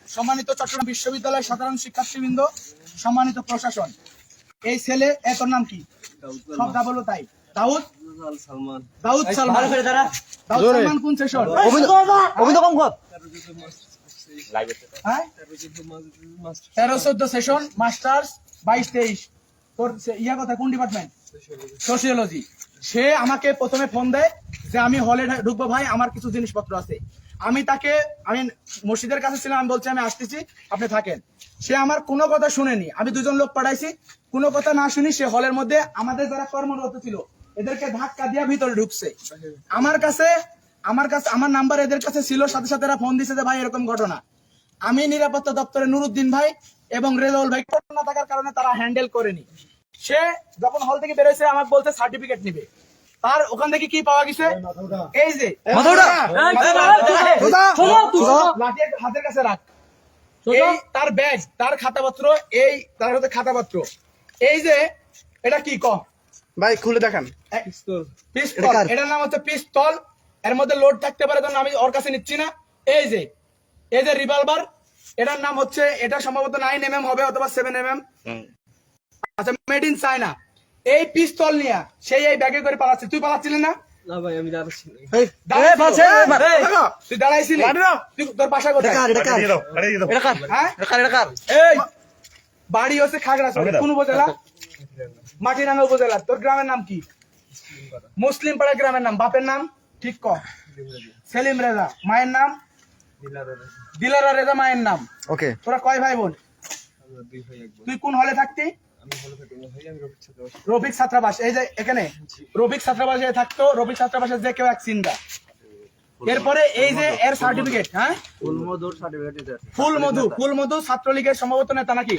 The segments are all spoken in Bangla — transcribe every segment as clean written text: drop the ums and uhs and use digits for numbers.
সম্মানিত চট্টগ্রাম বিশ্ববিদ্যালয়ের সাধারণ শিক্ষার্থীবৃন্দ, সম্মানিত প্রশাসন, এই ছেলে তোর নাম কি? সব বলো তাই। দাউদ সালমান। দাউদ সালমান কোন সেশন? হ্যাঁ 13-14 সেশন, মাস্টার্স 22-23। তোর ইয়া কথা কোন ডিপার্টমেন্ট? সোশিওলজি। সে আমাকে প্রথমে ফোন দেয় যে আমি হলে ঢুকবো ভাই, আমার কিছু জিনিসপত্র আছে। আমি মসজিদের কাছে ছিলাম, আমি বলছি আমি আসতেছি, আপনি থাকেন। সে আমার কোনো কথা শুনেনি। আমি 2জন লোক পাঠাইছি, কোনো কথা না শুনি সে হলের মধ্যে আমাদের যারা কর্মরত ছিল এদেরকে ধাক্কা দিয়ে ভিতরে ঢুকছে। আমার নাম্বার এদের কাছে ছিল, সাথে সাথে এরা ফোন দিছে যে ভাই এরকম ঘটনা। আমি নিরাপত্তা দপ্তরে নুরুদ্দিন ভাই এবং রেজাউল ভাই না থাকার কারণে তারা হ্যান্ডেল করেনি। সে যখন হল থেকে বেরোয়েছে আমাকে বলছে সার্টিফিকেট নিবে। তার ওখান থেকে কি পাওয়া গেছে? এই যে হাতের কাছে রাখ, এই তার ব্যাগ, তার খাতাপত্র, এই তার হাতে খাতাপত্র। এই যে এটা কি ক ভাই খুলে দেখান। পিস্তল, এটার নাম হচ্ছে পিস্তল। এর মধ্যে লোড থাকতে পারে, আমি ওর কাছে নিচ্ছি না। এই যে রিভলভার, এটার নাম হচ্ছে, এটা সম্ভবত 9mm হবে অথবা 7mm। আচ্ছা, মেড ইন চায়না। এই পিস্তল নিয়ে সেই এই ব্যাগে করে পালাচ্ছে। তুই পালাচ্ছিলি না? তুই দাঁড়াইছিলি? তোর বাসা কোথায়? বাড়ি হচ্ছে খাগড়াছড়ি। কোন উপজেলা? মাটিরাঙ্গা উপজেলা। তোর গ্রামের নাম কি? মুসলিম পাড়া গ্রামের নাম। বাপের নাম ঠিক ক? সেলিম রেজা। মায়ের নাম? দিলারা রেজা মায়ের নাম। ওকে। তোরা কয় ভাই বোন? তুই কোন হলে থাকতি? রফিক ছাত্রাবাস। এই যে এখানে রফিক ছাত্রাবাসে থাকতো। রফিক ছাত্রাবাসে যে কেউ এক চিন্তা। এরপরে এই যে এর সার্টিফিকেট, হ্যাঁ ফুল মধু ছাত্রলীগের সম্ভবত নেতা নাকি?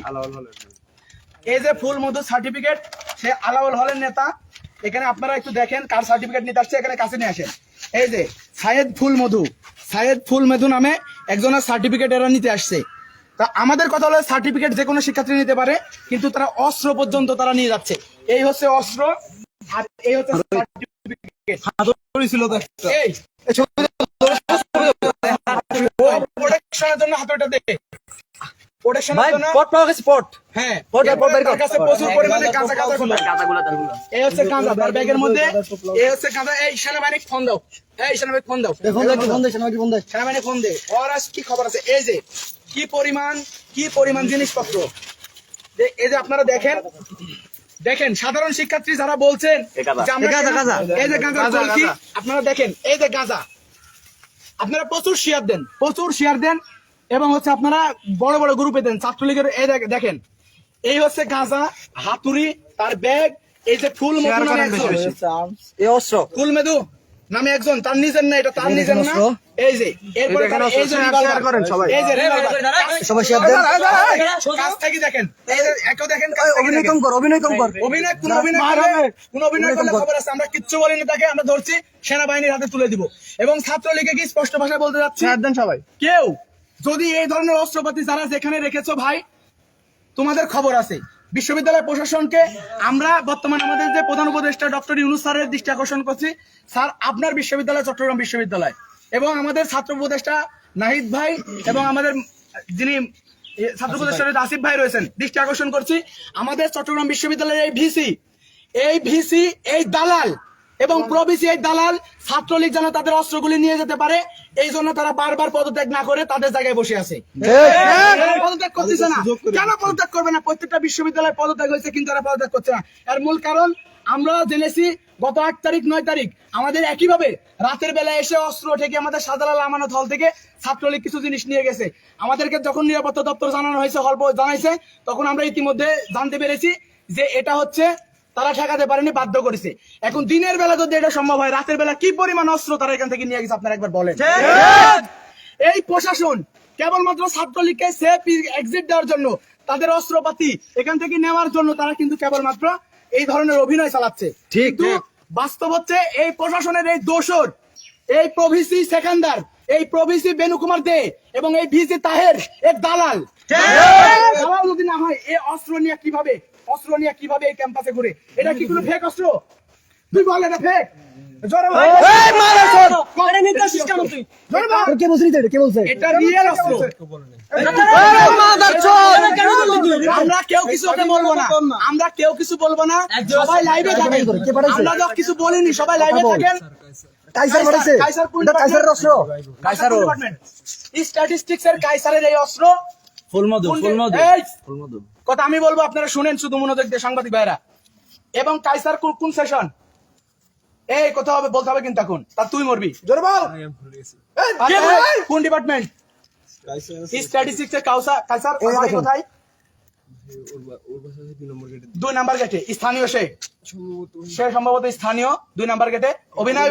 এই যে ফুল মধু সার্টিফিকেট, সে আলাউল হলের নেতা। এখানে আপনারা একটু দেখেন কার সার্টিফিকেট নিতে আসছে, এখানে কাছে নিয়ে আসেন। এই যে সাইয়েদ ফুল মধু নামে একজনের সার্টিফিকেট এরা নিতে আসছে। তা আমাদের কথা হলো সার্টিফিকেট যে কোনো শিক্ষার্থী নিতে পারে, কিন্তু তারা অস্ত্র পর্যন্ত তারা নিয়ে যাচ্ছে। এই হচ্ছে অস্ত্র, আর এই হচ্ছে সার্টিফিকেট। এই প্রোটেকশনের জন্য হাতটা দে। প্রোটেকশনের জন্য পট পাওয়া গেছে, পট। হ্যাঁ, তার কাছে প্রচুর পরিমাণে গাঁজাগুলো। এই হচ্ছে গাঁজা তার ব্যাগের মধ্যে। এই হচ্ছে গাঁজা। এই সেনাবাহিনী ফোন দাও, এই সেনাবাহিনী ফোন দাও, সেনাবাহিনী ফোন দে। ওর আজ কি খবর আছে? এই যে কি পরিমাণ জিনিসপত্র। এই যে আপনারা দেখেন সাধারণ শিক্ষার্থী যারা বলছেন এই যে গাঁজা, আপনারা দেখেন এই যে গাঁজা। আপনারা প্রচুর শেয়ার দেন এবং হচ্ছে আপনারা বড় বড় গ্রুপে দেন ছাত্রলীগের। এই দেখেন এই হচ্ছে গাঁজা, হাতুড়ি, তার ব্যাগ। এই যে ফুল মধু নামে একজন, তার নিজের না, এটা তার নিজের না। এই যে এরপরে কাছ থেকে দেখেন, অভিনয় করলে খবর আছে। আমরা কিচ্ছু বলিনি তাকে, আমরা ধরছি, সেনাবাহিনীর হাতে তুলে দিব। এবং ছাত্রলীগে কি স্পষ্ট ভাষায় বলতে যাচ্ছি, সবাই কেউ যদি এই ধরনের অস্ত্রপাতি যারা যেখানে রেখেছো ভাই, তোমাদের খবর আছে। বিশ্ববিদ্যালয় প্রশাসনকে আমরা বর্তমানে আমাদের যে প্রধান উপদেষ্টা ডক্টর ইউনূস স্যারের দৃষ্টি আকর্ষণ করছি, স্যার আপনার বিশ্ববিদ্যালয় চট্টগ্রাম বিশ্ববিদ্যালয় এবং আমাদের ছাত্র উপদেষ্টা নাহিদ ভাই এবং আমাদের যিনি ছাত্র উপদেষ্টা আসিফ ভাই রয়েছেন, দৃষ্টি আকর্ষণ করছি আমাদের চট্টগ্রাম বিশ্ববিদ্যালয়ের এই ভিসি এই দালাল এবং প্রভিসি এই দালাল ছাত্রলীগ যেন তাদের অস্ত্রগুলি নিয়ে যেতে পারে, এই জন্য তারা বারবার পদত্যাগ না করে তাদের জায়গায় বসে আছে। পদত্যাগ করতেছে না কেন? পদত্যাগ করবে না? প্রত্যেকটা বিশ্ববিদ্যালয়ে পদত্যাগ হয়েছে, কিন্তু তারা পদত্যাগ করছে না। এর মূল কারণ আমরা জেনেছি গত 8 তারিখ 9 তারিখ আমাদের একইভাবে রাতের বেলা এসে অস্ত্র থেকে আমাদের শাহজালাল আমানত হল থেকে ছাত্রলীগ কিছু জিনিস নিয়ে গেছে। আমাদেরকে যখন নিরাপত্তা দপ্তর জানানো হয়েছে, জানাইছে, তখন আমরা ইতিমধ্যে জানতে পেরেছি যে এটা হচ্ছে তারা ঠেকাতে পারেনি, বাধ্য করেছে। এখন দিনের বেলা যদি এটা সম্ভব হয়, রাতের বেলা কি পরিমাণ অস্ত্র তারা এখান থেকে নিয়ে গেছে আপনারা একবার বলেন। এই প্রশাসন কেবলমাত্র ছাত্রলীগকে সেফ এক্সিট দেওয়ার জন্য, তাদের অস্ত্রপাতি এখান থেকে নেওয়ার জন্য তারা কিন্তু কেবলমাত্র এই ধরনের অভিনয় চালাচ্ছে। কিন্তু বাস্তব হচ্ছে এই প্রশাসনের এই দোসর, এই প্রভিসি সেকেন্দার, এই প্রভিসি বেনু কুমার দে এবং এই ভিসি তাহের এক দালাল। দালাল যদি না হয় এই অস্ত্র নিয়ে কিভাবে এই ক্যাম্পাসে ঘুরে? এটা কি কোনো ফেক অস্ত্র? তুই বল এটা ফেক? জোরে বল। এই মারা সর আরে নির্দেশিস কেন তুই? জোরে বল। কে বলছিস এটা কে বলছে এটা রিয়েল অস্ত্র। এই মাদার চোদ কেন বললি তুই? আমরা কেউ কিছু ওকে বলবো না, আমরা কেউ কিছু বলবো না, সবাই লাইভে থাকেন। কে পাঠাইছে? আমরা তো কিছু বলিনি, সবাই লাইভে থাকেন। কাইসার মারছে কাইসার কোন এটা কাইসারের অস্ত্র কাইসার ডিপার্টমেন্ট স্ট্যাটিস্টিক্স এর কাইসারের এই অস্ত্র এই কথা আমি বলবো, আপনারা শুনেন শুধু মনোযোগ দিয়ে সাংবাদিক ভাইরা। এবং কাইসার কোন সেশন, এই কথা হবে বলতে হবে কিন্তু এখন, তা তুই মরবি। জোরে বল। কোন ডিপার্টমেন্ট? স্ট্যাটিস্টিক্স এর কাইসার বাড়ি কোথায়? 2 নাম্বার গেটে। স্থানীয় সে সম্ভবত স্থানীয় 2 নাম্বার গেটে অভিনয়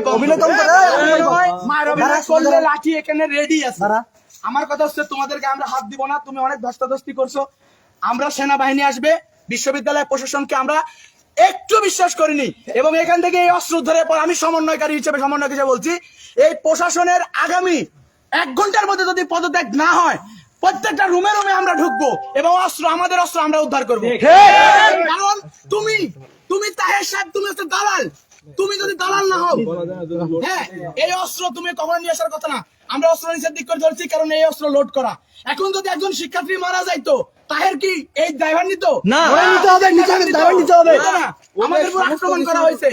করলে লাঠি এখানে রেডি আছে। আমার কথা হচ্ছে তোমাদেরকে আমরা হাত দিব না, তুমি অনেক ধস্তাধস্তি করছো। আমরা সেনাবাহিনী আসবে, বিশ্ববিদ্যালয় প্রশাসনকে আমরা একটু বিশ্বাস করিনি। এবং এখান থেকে এই অস্ত্র ধরে পর আমি সমন্বয়কারী হিসেবে বলছি, এই প্রশাসনের আগামী 1 ঘন্টার মধ্যে যদি পদত্যাগ না হয়, প্রত্যেকটা রুমে রুমে আমরা ঢুকবো এবং আমাদের অস্ত্র আমরা উদ্ধার করবো। কারণ তুমি তাহের সাহেব, তুমি হচ্ছে দালাল। তুমি যদি দালাল না হও, হ্যাঁ, এই অস্ত্র তুমি কখনো নিয়ে আসার কথা না। আমরা অস্ত্র নিষেধ দিক করে ধরছি, কারণ এই অস্ত্র লোড করা। এখন যদি একজন শিক্ষার্থী মারা যাইতো, তাহের কি এই ড্রাইভার নিত না নিতে হবে নিতে হবে না, আমাদের উপর আক্রমণ করা হয়েছে।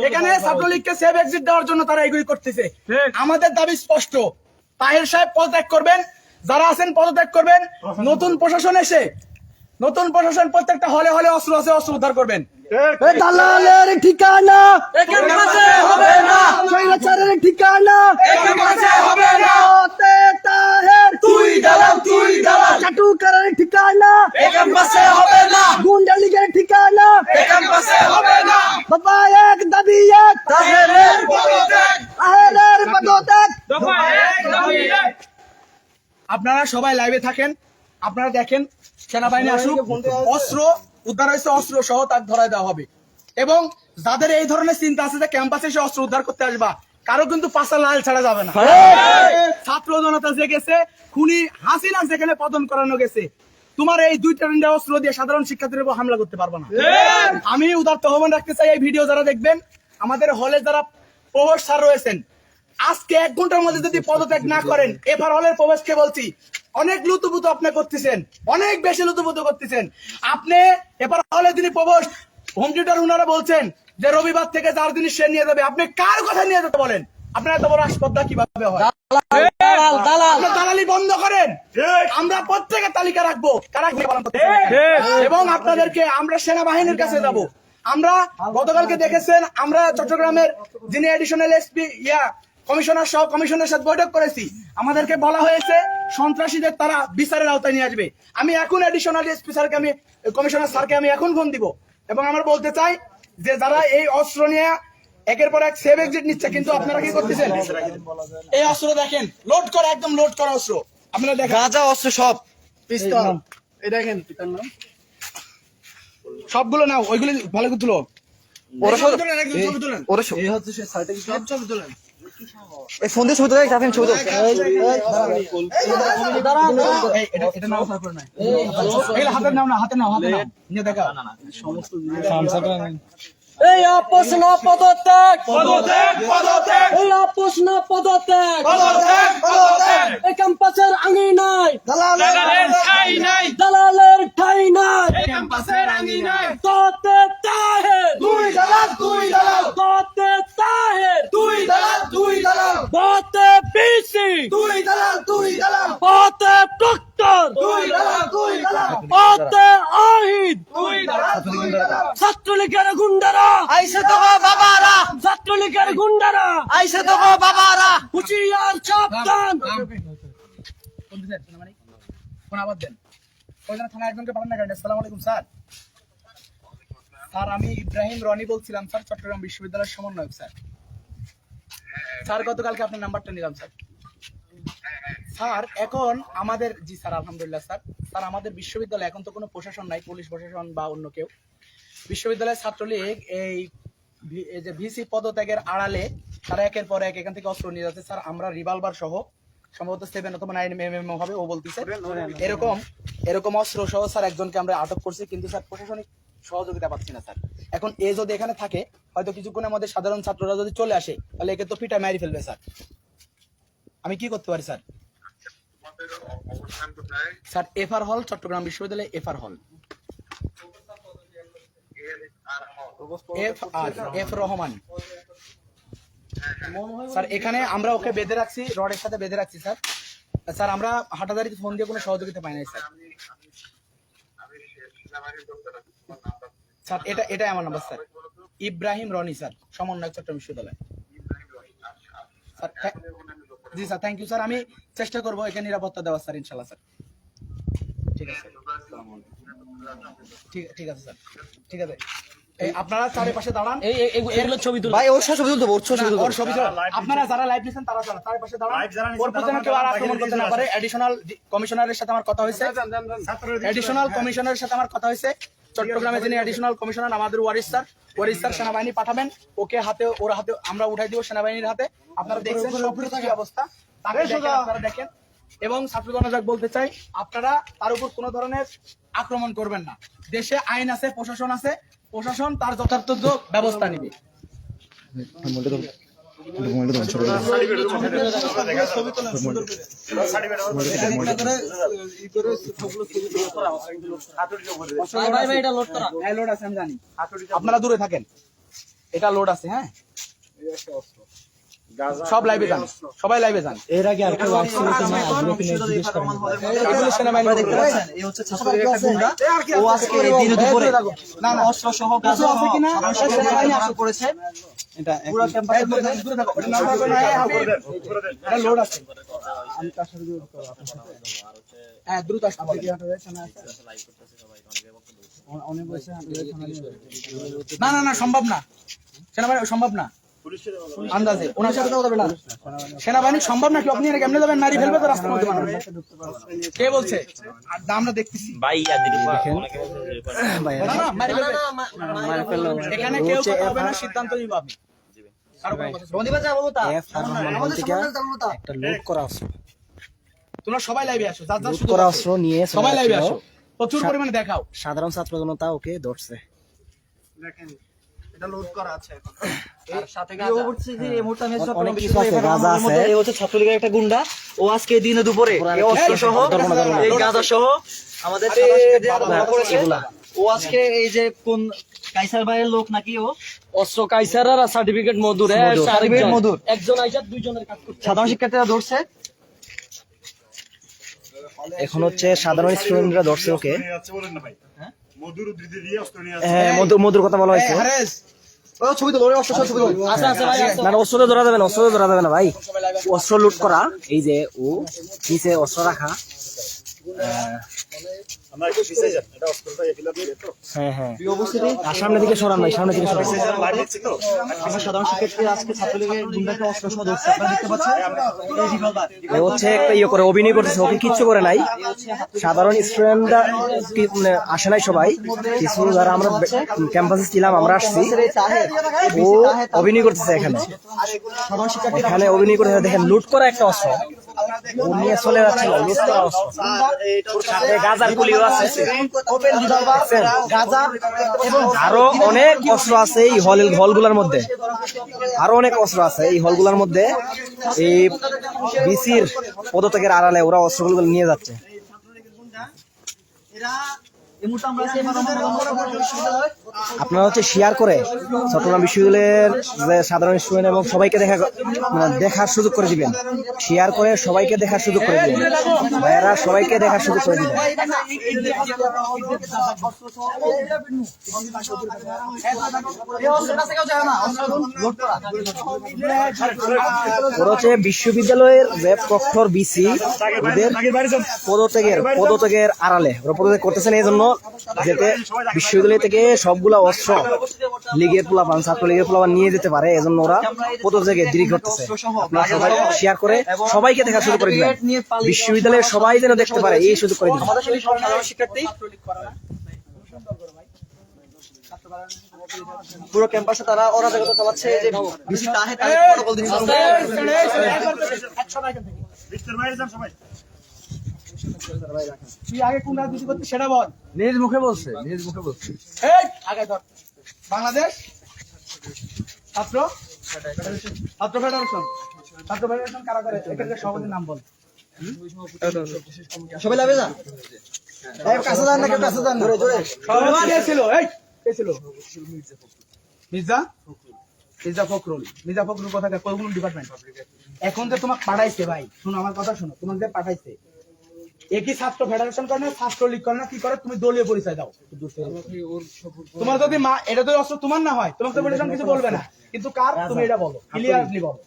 এখানে ছাত্রলীগকে সেভ এক্সিট দেওয়ার জন্য তারা এগুলি করতেছে। আমাদের দাবি স্পষ্ট, তাহের সাহেব পদত্যাগ করবেন, যারা আছেন পদত্যাগ করবেন। নতুন প্রশাসন এসে, নতুন প্রশাসন প্রত্যেকটা হলে হলে অস্ত্র আছে, অস্ত্র উদ্ধার করবেন। এই দালালের ঠিকানা একের কাছে হবে না, স্বৈরাচারের ঠিকানা একের কাছে হবে না। ওতে তাহের তুই দালাল চাটুকারের ঠিকানা একের কাছে হবে না, গুন্ডা লীগের ঠিকানা একের কাছে হবে না। বাবা এক দাবি এক তাহেরের পদত্যাগ, তাহেরের পদত্যাগ দফা 1 দাবি 1। আপনারা সবাই লাইভে থাকেন, আপনারা দেখেন সেনাবাহিনী আসুক, অস্ত্র উদ্ধার হয়েছে, অস্ত্র সহ তাকে ধরায় দেওয়া হবে। এবং যাদের এই ধরনের চিন্তা আছে যে ক্যাম্পাসে এসে অস্ত্র উদ্ধার করতে আসবা, কারো কিন্তু পাশা লাল ছাড়া যাবে না। ছাত্র জনতা যে গেছে, খুনি হাসিনা যেখানে পতন করানো গেছে, তোমার এই 2-3টা অস্ত্র দিয়ে সাধারণ শিক্ষার্থীদের উপর হামলা করতে পারবে না। আমি উদারত আহ্বান রাখতে চাই, এই ভিডিও যারা দেখবেন, আমাদের হলে যারা প্রভাস স্যার রয়েছেন, আজকে 1 ঘন্টার মধ্যে যদি পদত্যাগ না করেন, এফআর হলের প্রবেশকে বলছি, অনেক লুতুপুতু আপনি করতেছেন, অনেক বেশি লুতুপুতু করতেছেন। আপনি এফআর হলে যিনি প্রবেশ হোম টিউটর উনারা বলছেন যে রবিবার থেকে 4 দিন সে নিয়ে যাবে, আপনি কার কথা নিয়ে যেতে বলেন? আপনার এত বড় আসপদ্দা কিভাবে হয়? আপনার দালালি বন্ধ করেন। আমরা প্রত্যেকের তালিকা রাখবো কারা কি পালন করতেছে। এবং আপনাদেরকে আমরা সেনাবাহিনীর কাছে যাব। আমরা গতকালকে দেখেছেন, আমরা চট্টগ্রামের যিনি এডিশনাল এসপি কমিশনার সহ কমিশনের সাথে বৈঠক করেছি। আমাদেরকে বলা হয়েছে সন্ত্রাসীদের তারা বিচারের আওতায় নিয়ে আসবে। আমি এখন এডিশনাল এসপি স্যারকে, আমি কমিশনার স্যারকে আমি এখন ফোন দিব। এবং আমরা বলতে চাই যে যারা এই অস্ত্র নিয়ে একের পর এক সেভ এক্সিট নিচ্ছে, কিন্তু আপনারা কি করতেছেন? এই অস্ত্র দেখেন, লোড করা, একদম লোড করা অস্ত্র। আপনারা দেখেন গাঁজা অস্ত্র সব পিস্তল, এই দেখেন সবগুলো নাও, ওইগুলো ভালো করে তুলো। ওরা সব ছবি তোলেন, ওরা সব এই হচ্ছে সে সার্টিফিকেট, ছবি তোলেন। এই ফোন দিয়ে ছবি তোলে কাফেন ছবি তোলে এটা নাও, তারপর নাই এগুলো হাতে নাও না, হাতে নাও, হাতে নাও, নিয়ে দেখা সমস্ত এই আপোষ না পদত্যাগ, পদত্যাগ, পদত্যাগ, এই আপোষ না পদত্যাগ, পদত্যাগ, পদত্যাগ। এই ক্যাম্পাসের আঙিনায় দালালের ঠাঁই নাই, দালালের ঠাঁই নাই, এই ক্যাম্পাসের আঙিনায় তোতে তাহের, দুই দালাল, দুই দালাল, তোতে তাহের, দুই দালাল, দুই দালাল, তোতে বিসি, দুই দালাল, দুই দালাল, তোতে প্রক্টর, দুই দালাল, দুই দালাল, তোতে আহিদ, দুই দালাল, দুই দালাল। ছাত্রলীগের গুন্ডারা আইসে তো গো বাবারা ছাত্রলীগের গুন্ডারা আইসে তো গো বাবারা হুঁশিয়ার সাবধান। ফোন আবার দেন। ওইখানে থানা একজনকে পাঠান না কেন? আসসালামু আলাইকুম স্যার। স্যার আমি ইব্রাহিম রনি বলছিলাম স্যার, চট্টগ্রাম বিশ্ববিদ্যালয়ের সমন্বয়ক স্যার। স্যার গতকালকে আপনার নাম্বারটা নিলাম স্যার। স্যার এখন আমাদের, জি স্যার আলহামদুলিল্লাহ স্যার। স্যার আমাদের বিশ্ববিদ্যালয়ে এখন তো কোনো প্রশাসন নাই, পুলিশ প্রশাসন বা অন্য কেউ। বিশ্ববিদ্যালয়ের ছাত্রলীগ এই যে ভিসি পদত্যাগের আড়ালে তারা একের পর এক এখান থেকে অস্ত্র নিয়ে যাচ্ছে স্যার। আমরা রিভলভার সহ সম্ভবত 7 অথবা 9 mm হবে ও বলতেছে, এরকম অস্ত্র সহ স্যার একজনকে আমরা আটক করছি। কিন্তু স্যার প্রশাসনিক সহযোগিতা পাচ্ছি না স্যার। এখন এ যদি এখানে থাকে, হয়তো কিছুক্ষণের মধ্যে সাধারণ ছাত্ররা যদি চলে আসে, তাহলে একে তো পিটা মারি ফেলবে স্যার। আমি কি করতে পারি স্যার? স্যার এফআর হল, চট্টগ্রাম বিশ্ববিদ্যালয় এফআর হল। F Rahman sir. এখানে আমরা ওকে বেঁধে রাখছি, রডের সাথে বেঁধে রাখছি স্যার। স্যার আমরা হাটাদারিতে ফোন দিয়ে কোনো সহযোগিতা পাই নাই স্যার। স্যার এটাই আমার number sir. Ibrahim Roni sir, সমন্বয়ক চট্টগ্রাম বিশ্ববিদ্যালয়। স্যার জি স্যার, থ্যাংক ইউ স্যার। আমি চেষ্টা করবো এখানে নিরাপত্তা দেওয়ার স্যার, ইনশাল্লাহ স্যার। ঠিক আছে ঠিক আছে স্যার, ঠিক আছে। এই আপনারা চারিপাশে দাঁড়ান, এগুলো ছবি তুল ভাই ওর সাথে ছবি তুলতে হবে, ওর সাথে ছবি তুলতে ওর হবে। ছবি তোলা। আপনারা যারা লাইভ নিছেন তারা চারিপাশে দাঁড়ান, ওর প্রতি যেন কেউ আর আক্রমণ করতে না পারে। এডিশনাল কমিশনারের সাথে আমার কথা হয়েছে, চট্টগ্রামে যিনি এডিশনাল কমিশনার আমাদের ওয়ারিস স্যার সেনাবাহিনী পাঠাবেন, ওকে হাতে ওর হাতে আমরা উঠাই দিব সেনাবাহিনীর হাতে। আপনারা দেখছেন কি অবস্থা, তাকে দেখেন, আপনারা দেখেন। এবং ছাত্র জনতা বলতে চাই, আপনারা তার উপর কোনো ধরনের আক্রমণ করবেন না। দেশে আইন আছে, প্রশাসন আছে, প্রশাসন তার যথার্থ ব্যবস্থা নিবে। লোড আছে আমি জানি, আপনারা দূরে থাকেন। এটা লোড আছে, হ্যাঁ সব লাইভে যান, সবাই লাইভে যান। এর আগে আর কেউ আসছিল কিনা এগুলো সেনাবাহিনী দেখতে পাচ্ছেন, এই হচ্ছে ছাত্রলীগের একটা গুন্ডা। ও আজকে এই দিনে দুপুরে না না অস্ত্র সহ গাঁজা আছে কিনা সেনাবাহিনী আটক করেছে। এটা পুরো ক্যাম্পাসের মধ্যে দূরে থাকো, এটা নাম্বার করে না, এটা লোড আছে। আমি তার সাথে হ্যাঁ দ্রুত আসতে হবে। না না না সম্ভব না, সেনাবাহিনী সম্ভব না, আন্দাজে ওনার সাথে কথা বলবে না। সেনাবাহিনী সম্ভব না, কি আপনি এর কেমনে যাবেন? নারী ফেলবে তো রাস্তার মধ্যে মানুষ। কে বলছে? আর আমরা দেখতেছি না, না, মারি ফেলবে। এখানে কেউ কথা হবে না, সিদ্ধান্ত নিব আমি। কারো কোনো কথা শুনবো না। একটা লোড করা অস্ত্র তোমরা সবাই লাইভে আসো, যার যার সুযোগ করা আছে। অস্ত্র নিয়ে চলে সবাই লাইভে আসছিল। আসো, প্রচুর পরিমাণে দেখাও। সাধারণ ছাত্র জনতা ওকে ধরছে। অনেক কিছু আছে, গাঁজা আছে। এই হচ্ছে ছাত্রলীগের একটা গুন্ডা। ও আজকে দিনে দুপুরে এই অস্ত্র সহ এই গাঁজা সহ আমাদের এগুলা ও আজকে এই যে কোন কাইসার ভাইয়ের লোক নাকি ও অস্ত্র কাইসার আর সার্টিফিকেট মধুর সার্টিফিকেট মধুর একজন আইসা দুইজনের কাজ করছে। সাধারণ শিক্ষার্থীরা ধরছে। এখন হচ্ছে সাধারণ স্টুডেন্টরা ধরছে ওকে। হ্যাঁ মধুর কথা বলা হয়েছে। হারেস ও ছবি তো অস্ত্র সহ ছবি তো আচ্ছা আচ্ছা ভাই, না অস্ত্র তো ধরা যাবে না, অস্ত্র তো ধরা যাবে না ভাই। অস্ত্র লুট করা, এই যে ও নিচে অস্ত্র রাখা। হ্যাঁ হ্যাঁ, আর সামনে দিকে সরান ভাই, সামনে দিকে সরান। আমরা সাধারণ শিক্ষার্থীরা আজকে ছাত্রলীগের গুন্ডাকে অস্ত্র সহ ধরছে। আপনারা দেখতে পাচ্ছেন এই রিভলভার। এ হচ্ছে একটা ইয়ে করে অভিনয় করতেছে, ওকে কিচ্ছু করে নাই। সাধারণ স্টুডেন্টরা আসে নাই সবাই, কিছু যারা আমরা ক্যাম্পাসে ছিলাম আমরা আসছি। ও অভিনয় করতেছে এখানে, সাধারণ শিক্ষার্থী এখানে অভিনয় করতেছে। দেখেন লুট করা একটা অস্ত্র ও নিয়ে চলে যাচ্ছিল, লুট করা অস্ত্র। সাথে গাজার গুলিও আছে, ওপেন রিভলভার, গাঁজা এবং আরো অনেক অস্ত্র আছে এই হলগুলোর মধ্যে। আরো অনেক অস্ত্র আছে এই হলগুলোর মধ্যে। এই বিসির পদত্যাগের আড়ালে ওরা অস্ত্রগুলো নিয়ে যাচ্ছে। এই মুহূর্তে আমরা আছি বিশ্ববিদ্যালয়। আপনারা হচ্ছে শেয়ার করে চট্টগ্রাম বিশ্ববিদ্যালয়ের যে সাধারণ স্টুডেন্ট এবং সবাইকে দেখার সুযোগ করে দিবেন। শেয়ার করে সবাইকে দেখার সুযোগ করে দিবেন ভাইয়েরা, সবাইকে দেখার সুযোগ করে দিবেন। ওরা হচ্ছে বিশ্ববিদ্যালয়ের যে প্রক্টর বিসি, ওদের পদত্যাগের আড়ালে ওরা পদত্যাগ করতেছেন এই জন্য যাতে বিশ্ববিদ্যালয় থেকে সবগুলা অস্ত্র লীগের পোলাপান, ছাত্রলীগের পোলাপান নিয়ে যেতে পারে, এজন্য ওরা পদত্যাগে দেরি করতেছে। আপনারা সবাই শেয়ার করে সবাইকে দেখা শুরু করে দিবেন, বিশ্ববিদ্যালয়ের সবাই যেন দেখতে পারে এই সুযোগ করে দিবেন। আমাদের সেই সাধারণ শিক্ষার্থী পুরো ক্যাম্পাসে তারা অরাজকতা চালাচ্ছে। যে বিসি তাহে তাদের প্রটোকল দিয়ে তুই আগে কোন রাজনীতি করছিস সেটা বল। নিজ মুখে বলছে। এই আগে ধর। বাংলাদেশ ছাত্র ফেডারেশন কারা করে? এখানকার সভাপতির নাম বল। সবাই লাভে যা। এই কাছে যান না, কেউ কাছে যান, জোরে জোরে। সভাপতি কে ছিল? কে ছিল? মির্জা ফখরুল কোথাকার? কোন ডিপার্টমেন্ট? এখন যে তোমাকে পাঠাইছে ভাই, শুনো আমার কথা শোনো, তোমাকে যে পাঠাইছে একই ছাত্র ফেডারেশন করে না, ছাত্র লীগ করে না, কি করে? তুমি দলীয় পরিচয় দাও। তোমার যদি এটা তো অস্ত্র তোমার না হয়, তোমাকে তো ফেডারেশন কিছু বলবে না, কিন্তু কার? তুমি এটা বলো, ক্লিয়ারলি বলো।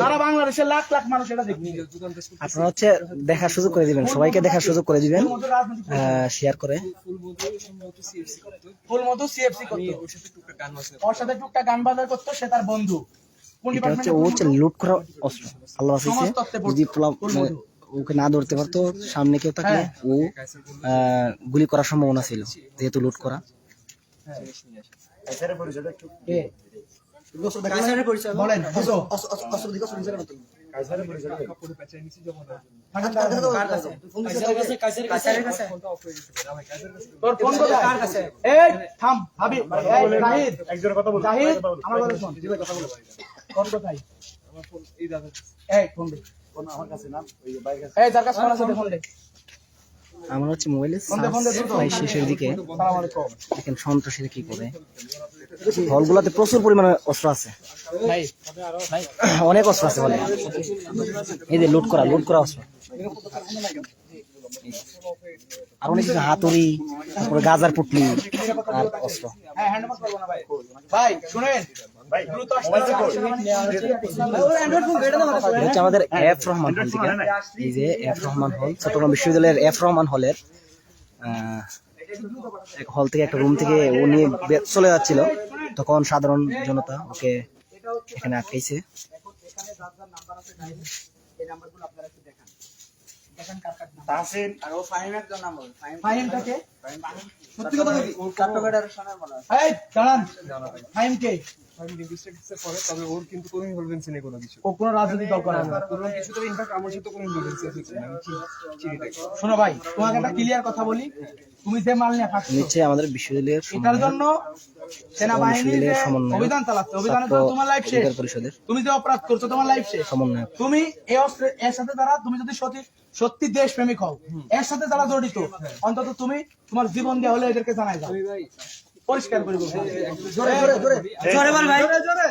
সারা বাংলাদেশের লাখ লাখ মানুষ এটা দেখবে। আপনারা হচ্ছে দেখার সুযোগ করে দিবেন, সবাইকে দেখার সুযোগ করে দিবেন, শেয়ার করে। ফুল মধু সিএফসি করতো, ওর সাথে টুকটাক গান বাজার করতো, সে তার বন্ধু। কোন এটা হচ্ছে ডিপার্টমেন্টে? ও হচ্ছে লুট করা অস্ত্র। আল্লাহ বাঁচিয়েছে, যদি ওকে না ধরতে পারতো, সামনে কেউ থাকলে ও গুলি করার সম্ভাবনা ছিল, যেহেতু লুট করা। কে? বলেন বুঝো। তোর ফোন কোথায়? এই থাম হাবিব, এই জাহিদ, জাহিদ আমার কথা শোন। ফোন কোথায়? এই ফোন দে। এই যার কাছে ফোন আছে ফোন দে। আমার হচ্ছে মোবাইলে ফোন দে দ্রুত। প্রায় শেষের দিকে আসসালামু আলাইকুম। দেখেন সন্ত্রাসীরা কি করে। হলগুলাতে প্রচুর পরিমাণে অস্ত্র আছে, ভাই অনেক অস্ত্র আছে হলে। এই যে লুট করা অস্ত্র, আর অনেক কিছু হাতুড়ি, তারপরে গাজার পুটলি আর অস্ত্র। হ্যাঁ হ্যান্ড ওভার করব না ভাই। ভাই শুনেন, দ্রুত আসতে এটা হচ্ছে আমাদের এফ রহমান হল থেকে। এই যে এফ রহমান হল, চট্টগ্রাম বিশ্ববিদ্যালয়ের এফ রহমান হলের হল থেকে একটা রুম থেকে ও নিয়ে চলে যাচ্ছিল, তখন সাধারণ জনতা ওকে এখানে আটকাইছে। তাহসিন আর ও ফাহিমের জন্য নাম। ফাহিমটাকে সত্যি কথা বলি, ছাত্র ফেডারেশনের বলা। এই দাঁড়ান, ফাহিম কে? তবে ওর কিন্তু কোনো ইনভলভেন্সি নেই কোনো কিছু। ও কোনো রাজনৈতিক দল করে না। কোনো কিছু তো ইনফ্যাক্ট আমার সাথে কোনো ইনভলভেন্সি আছে কিনা আমি চিনি দেখি। শোনো ভাই, তোমাকে একটা ক্লিয়ার কথা বলি, তুমি যে মাল নিয়ে খাচ্ছ নিচে আমাদের বিশ্ববিদ্যালয়ের এটার জন্য সেনাবাহিনীর যে অভিযান চালাচ্ছে, অভিযানের জন্য তোমার লাইফ শেষ। পরিষদের তুমি যে অপরাধ করছো তোমার লাইফ শেষ। সমন্বয়ক। তুমি এর সাথে যারা, তুমি যদি সত্যি দেশপ্রেমিক হও, এর সাথে যারা জড়িত, অন্তত তুমি তোমার জীবন দেওয়া হলে এদেরকে জানাই দাও, পরিষ্কার করে বলবো। জোরে জোরে জোরে জোরে বল ভাই, জোরে জোরে।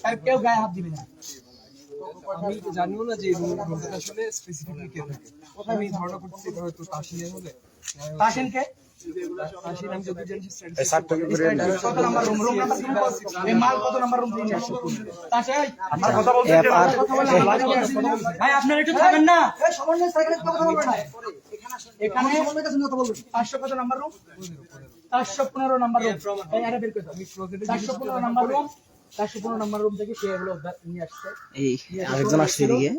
আর কেউ গায়ে হাত দিবি না। আমি তো জানিও না যে এই রুমটা আসলে স্পেসিফিকলি কে থাকে। আমি ধারণা করছি এটা হয়তো তাসিনের হবে। তাসিনকে? তাসিন আমি যদি জানি স্ট্যাটাস কত নাম্বার রুম? রুম নাম্বার তুমি বল। এই মাল কত নাম্বার রুম থেকে আসছে? তাসিন আমার কথা এফ আর ভাই আপনারা একটু থাকেন না। এই সমন্বয় সাইকেলে কথা বলবেন না। এখানে 500 কত নাম্বার রুম? 415 number room. এই আরে বের করে দাও। 415 নাম্বার রুম, 415 নাম্বার রুম থেকে সে হলো নিয়ে আসছে। এই আরেকজন আসছে এদিকে,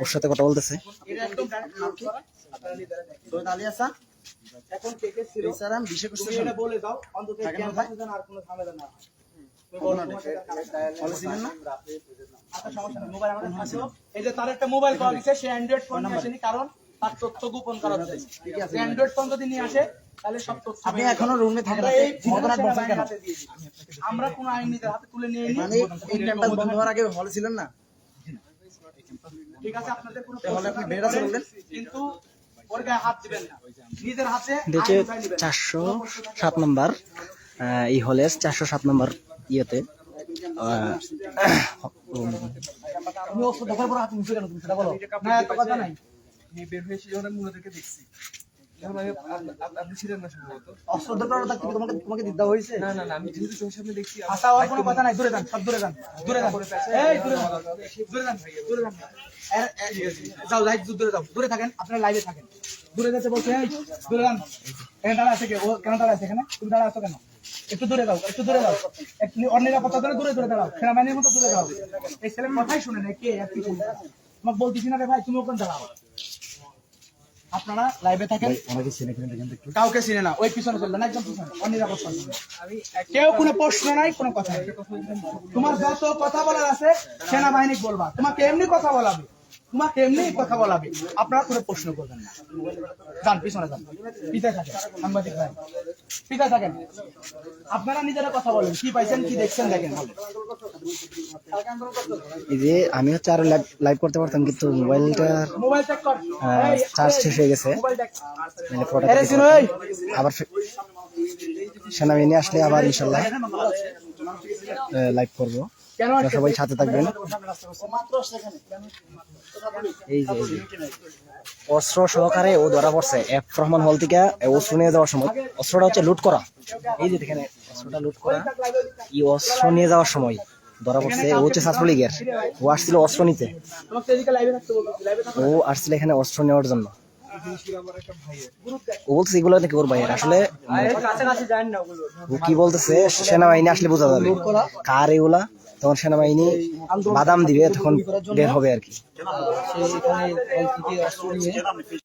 ওর সাথে কথা বলতেছে। এটা একদম ডাইরেক্ট নাম করা। আপনারা লিডারে দেখেন। তো আলিয়াসা এখন কে কে ছিল? স্যার আমি বিশেষ করে এটা বলে দাও, অন্তত জ্ঞান থাকতে যেন আর কোনো ঝামেলা না হয়। তুমি বলো না পলিসিলেন না? আচ্ছা সমস্যা নেই, মোবাইল আমাদের কাছে। এই যে তার একটা মোবাইল পাওয়া গেছে, সে অ্যান্ড্রয়েড ফোন নিয়ে আসেনি, কারণ তার তথ্য গোপন করা হচ্ছে। অ্যান্ড্রয়েড ফোন যদি নিয়ে আসে তাহলে সব তথ্য আপনি এখনো রুমে থাকেন, এই ঘটনা বলছেন কেন? আমরা কোন আইনিদের হাতে তুলে নিয়ে মানে এই ক্যাম্পাস বন্ধ হওয়ার আগে হলে ছিলেন না? ঠিক আছে, আপনাদের কোনো হলে আপনি বের আছে বললেন, কিন্তু ওর গায়ে হাত দিবেন না, নিজের হাতে দেখে 407 নম্বর এই হলে 407 নম্বর ইয়েতে আমি ওষুধ দেখার পর হাত মুছে কেন? তুমি সেটা বলো না, এত কথা নাই। আমি বের হয়ে এসে যখন আমি ওনাদেরকে দেখছি, যখন আমি আপনি ছিলেন না সম্ভবত। অস্ত্র ধরার কথা তোমাকে দিতে হয়েছে? না না না, আমি যেহেতু চোখের সামনে দেখছি। আশা হওয়ার কোনো কথা নাই, দূরে যান, সব দূরে যান, দূরে যান। এই দূরে যান, দূরে যান, দূরে যান। যাও লাইভ দূরে যাও, দূরে থাকেন, আপনারা লাইভে থাকেন। দূরে যেতে বলছে, এই দূরে যান। এখানে দাঁড়া আছে কে? ও কেন দাঁড়া আছে এখানে? তুমি দাঁড়া আছো কেন? একটু দূরে যাও, একটু দূরে যাও, একটু অন্য নিরাপত্তার জন্য দূরে দূরে দাঁড়াও, সেনাবাহিনীর মতো দূরে দাঁড়াও। এই ছেলের কথাই শুনে না, কে আর কি শুনে? তোমাকে বলতেছি না রে ভাই, তুমি ওখানে দাঁড়াও। আপনারা লাইভে থাকেন, কাউকে চিনে না, ওই পিছনে চলবেন, একদম পিছনে, অনিরাপদ চলবেন। কেউ কোনো প্রশ্ন নাই, কোনো কথা নাই। তোমার যত কথা বলার আছে সেনাবাহিনী বলবা, তোমাকে এমনি কথা বলাবে, তোমাকে এমনি কথা বলাবে, আপনারা কোনো প্রশ্ন করবেন না। যান পিছনে যান, পিতায় থাকেন, সাংবাদিক ভাই পিতায় থাকেন, আপনারা নিজেরা কথা বলেন, কি পাইছেন কি দেখছেন দেখেন বলেন। এই যে আমি হচ্ছে আরো লাইভ করতে পারতাম, কিন্তু মোবাইলটা মোবাইল চেক কর, চার্জ শেষ হয়ে গেছে। মোবাইল দেখ। মানে পুরোটা আবার সেনাবাহিনী আসলে আবার ইনশাল্লাহ লাইভ করবো। কেন আপনারা সবাই সাথে থাকবেন। এই যে অস্ত্র সহকারে ও ধরা পড়ছে এফ রহমান হল থেকে অস্ত্র নিয়ে যাওয়ার সময়। অস্ত্রটা হচ্ছে লুট করা, এই যে দেখেন অস্ত্রটা লুট করা। এই অস্ত্র নিয়ে যাওয়ার সময় ধরা পড়ছে। ও হচ্ছে ছাত্রলীগের, ও আসছিল অস্ত্র নিতে, তোমাকে এদিকে লাইভে থাকতে বলছি, লাইভে থাকো। ও আসছিল এখানে অস্ত্র নেওয়ার জন্য। ও বলছে এগুলো নাকি ওর ভাইয়ের। আসলে ও কি বলতেছে সেনাবাহিনী আসলে বোঝা যাবে কার এগুলা। তখন সেনাবাহিনী বাদাম দিবে, তখন বের হবে আর কি। সে এখানে হল থেকে অস্ত্র নিয়ে